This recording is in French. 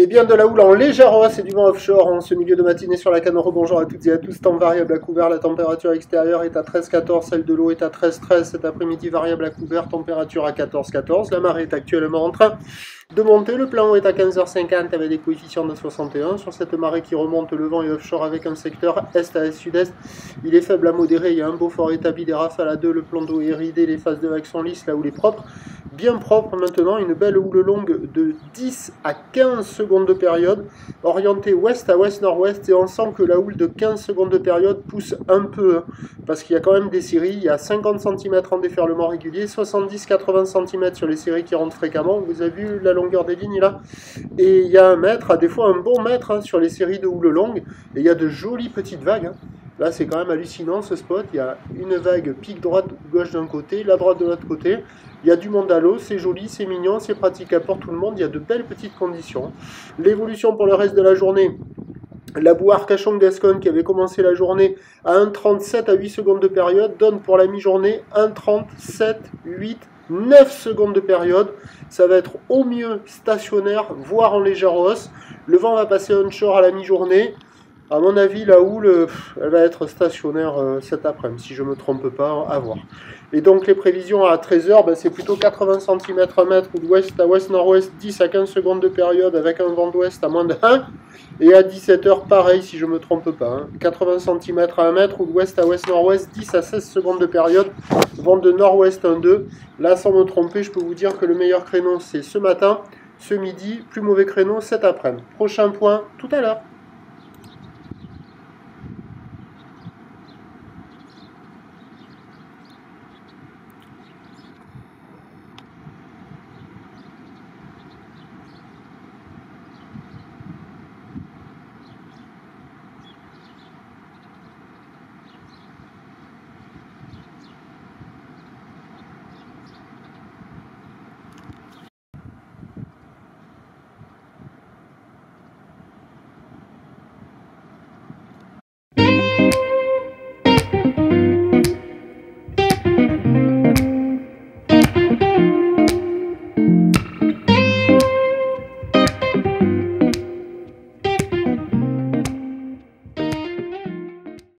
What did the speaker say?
Et bien de la houle en légère hausse et du vent offshore en ce milieu de matinée sur la canne. Bonjour à toutes et à tous. Temps variable à couvert, la température extérieure est à 13-14, celle de l'eau est à 13-13. Cet après-midi variable à couvert, température à 14-14. La marée est actuellement en train de monter. Le plan haut est à 15h50 avec des coefficients de 61. Sur cette marée qui remonte, le vent est offshore avec un secteur est à est-sud-est. Il est faible à modéré. Il y a un beau fort établi des rafales à 2. Le plan d'eau est ridé. Les phases de vagues sont lisses. La houle est propre. Bien propre maintenant. Une belle houle longue de 10 à 15 secondes de période. Orientée ouest à ouest-nord-ouest. Et on sent que la houle de 15 secondes de période pousse un peu. Parce qu'il y a quand même des séries. Il y a 50 cm en déferlement régulier. 70-80 cm sur les séries qui rentrent fréquemment. Vous avez vu la longueur des lignes là, et il y a un mètre, des fois un bon mètre sur les séries de houle longue, et il y a de jolies petites vagues. Là c'est quand même hallucinant ce spot, il y a une vague pique droite gauche d'un côté, la droite de l'autre côté, il y a du monde à l'eau, c'est joli, c'est mignon, c'est praticable pour tout le monde, il y a de belles petites conditions. L'évolution pour le reste de la journée, la boue Arcachon-Gascogne qui avait commencé la journée à 1,37 à 8 secondes de période donne pour la mi-journée 1,37, 8, 9 secondes de période. Ça va être au mieux stationnaire, voire en légère hausse. Le vent va passer onshore à la mi-journée. À mon avis, la houle, elle va être stationnaire cet après-midi, si je ne me trompe pas, à voir. Et donc les prévisions à 13h, c'est plutôt 80 cm à mètre, ou d'ouest à ouest-nord-ouest, 10 à 15 secondes de période avec un vent d'ouest à moins de 1. Et à 17h, pareil, si je ne me trompe pas, 80 cm à 1 mètre, ou d'ouest à ouest-nord-ouest, 10 à 16 secondes de période, vent de nord-ouest 1-2. Là, sans me tromper, je peux vous dire que le meilleur créneau, c'est ce matin, ce midi, plus mauvais créneau cet après-midi. Prochain point, tout à l'heure.